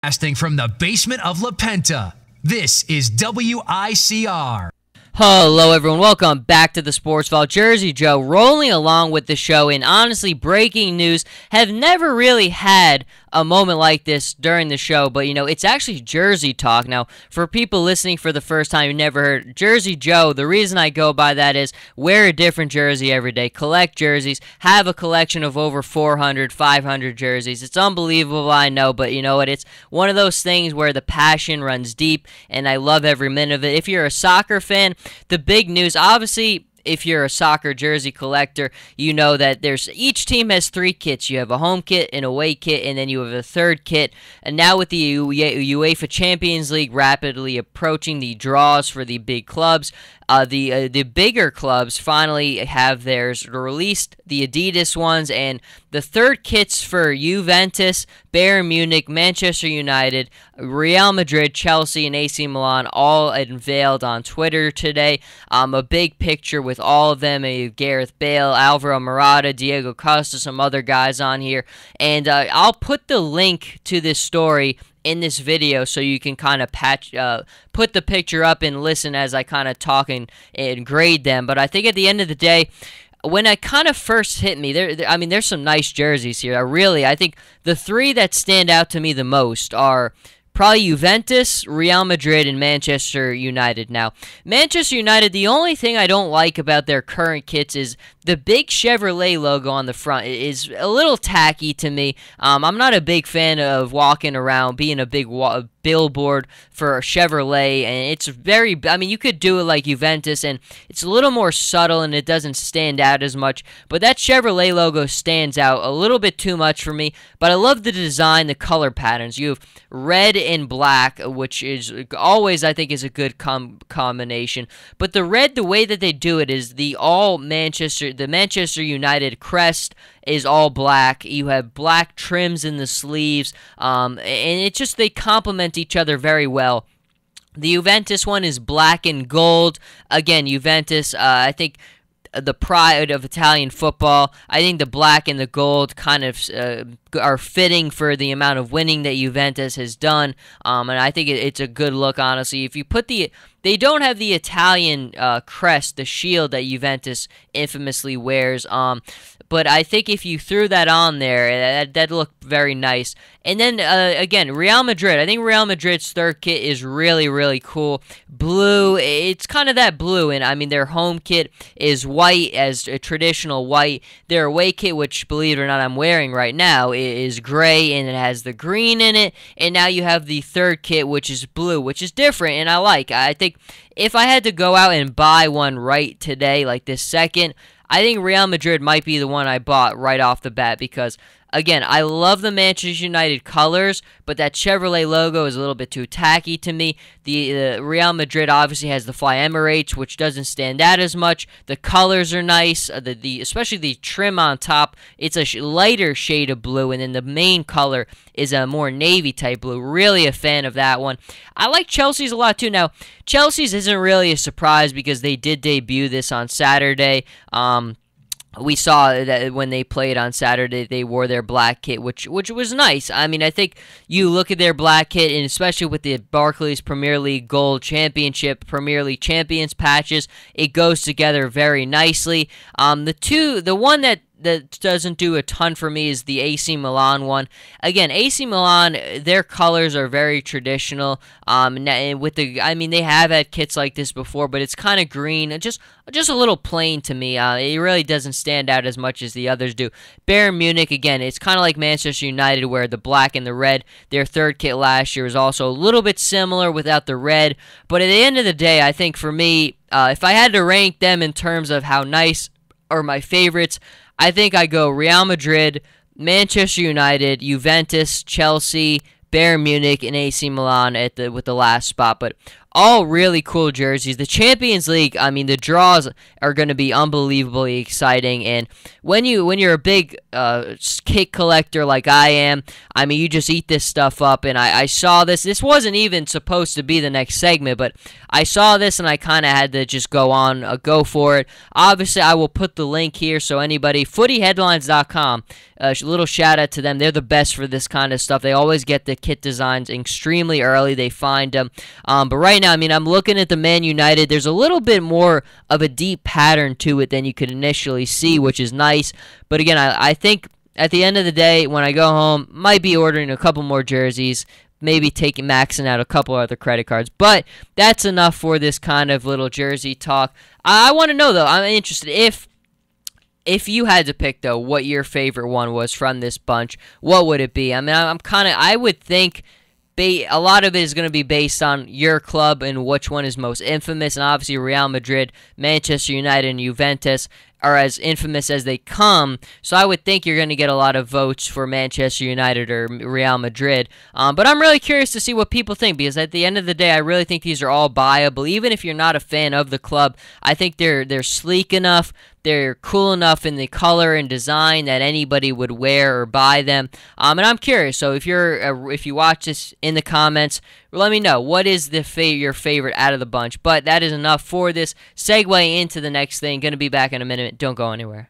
Broadcasting from the basement of La Penta, this is WICR. Hello everyone, welcome back to the Sports Vault. Jersey Joe rolling along with the show, and honestly, breaking news. Have never really had a moment like this during the show, but it's actually Jersey talk. Now, for people listening for the first time who never heard Jersey Joe, the reason I go by that is wear a different jersey every day, collect jerseys, have a collection of over 400, 500 jerseys. It's unbelievable, I know, but you know what? It's one of those things where the passion runs deep, and I love every minute of it. If you're a soccer fan, the big news, obviously, if you're a soccer jersey collector, you know that each team has 3 kits. You have a home kit, an away kit, and then you have a third kit. And now with the UEFA Champions League rapidly approaching the draws for the big clubs, the bigger clubs finally have theirs released, the Adidas ones, and the third kits for Juventus, Bayern Munich, Manchester United, Real Madrid, Chelsea, and AC Milan all unveiled on Twitter today. A big picture with all of them, Gareth Bale, Alvaro Morata, Diego Costa, some other guys on here. And I'll put the link to this story in this video so you can kind of put the picture up and listen as I kind of talk and grade them. But I think at the end of the day, when it kind of first hit me, there's some nice jerseys here. I think the 3 that stand out to me the most are probably Juventus, Real Madrid, and Manchester United. Now, Manchester United, the only thing I don't like about their current kits is the big Chevrolet logo on the front is a little tacky to me. I'm not a big fan of walking around being a big billboard for Chevrolet, and it's very, you could do it like Juventus, and it's a little more subtle, and it doesn't stand out as much, but that Chevrolet logo stands out a little bit too much for me. But I love the design, the color patterns. You have red and black, which is always, I think, is a good combination, but the red, the way that they do it is the Manchester United crest is all black. You have black trims in the sleeves, and it's just, they complement each other very well. The Juventus one is black and gold. Again, Juventus, I think the pride of Italian football. I think the black and the gold kind of are fitting for the amount of winning that Juventus has done, and I think it's a good look, honestly. If you put they don't have the Italian crest, the shield that Juventus infamously wears, but I think if you threw that on there, that'd look very nice. And then, again, Real Madrid. I think Real Madrid's third kit is really, really cool. Blue, it's kind of that blue, and their home kit is white, as a traditional white. Their away kit, which, believe it or not, I'm wearing right now, is gray, and it has the green in it. And now you have the third kit, which is blue, which is different, and I think if I had to go out and buy one right today, like this second, I think Real Madrid might be the one I bought right off the bat because, again, I love the Manchester United colors, but that Chevrolet logo is a little bit too tacky to me. The Real Madrid obviously has the Fly Emirates, which doesn't stand out as much. The colors are nice, especially the trim on top. It's a lighter shade of blue, and then the main color is a more navy type blue. Really a fan of that one. I like Chelsea's a lot too. Now, Chelsea's isn't really a surprise because they did debut this on Saturday. We saw that when they played on Saturday, they wore their black kit, which was nice. I think you look at their black kit, and especially with the Barclays Premier League Gold Championship, Premier League Champions patches, it goes together very nicely. The one that doesn't do a ton for me is the AC Milan one. Again, AC Milan, their colors are very traditional. They have had kits like this before, but it's kind of green, just a little plain to me. It really doesn't stand out as much as the others do. Bayern Munich, again, it's kind of like Manchester United, where the black and the red, their third kit last year was also a little bit similar without the red. But at the end of the day, I think for me, if I had to rank them in terms of how nice are my favorites, I think I go Real Madrid, Manchester United, Juventus, Chelsea, Bayern Munich, and AC Milan with the last spot. But all really cool jerseys. The Champions League, I mean, the draws are going to be unbelievably exciting. And when you're a big kit collector like I am, I mean, you just eat this stuff up. And I saw this. This wasn't even supposed to be the next segment, but I saw this and I kind of had to just go for it. Obviously, I will put the link here so anybody, footyheadlines.com, a little shout out to them. They're the best for this kind of stuff. They always get the kit designs extremely early. They find them. But right now, I mean, I'm looking at the Man United. There's a little bit more of a deep pattern to it than you could initially see, which is nice. But again, I think at the end of the day, when I go home, might be ordering a couple more jerseys, maybe maxing out a couple other credit cards. But that's enough for this kind of little jersey talk. I want to know, though, I'm interested if you had to pick, though, what your favorite one was from this bunch, what would it be? I mean, I would think a lot of it is going to be based on your club and which one is most infamous. And obviously, Real Madrid, Manchester United, and Juventus are as infamous as they come. So I would think you're going to get a lot of votes for Manchester United or Real Madrid. But I'm really curious to see what people think, because at the end of the day, I really think these are all buyable. Even if you're not a fan of the club, I think they're sleek enough, they're cool enough in the color and design that anybody would wear or buy them. And I'm curious. So if you watch this in the comments, let me know what is your favorite out of the bunch. But that is enough for this segue into the next thing. Going to be back in a minute. Don't go anywhere.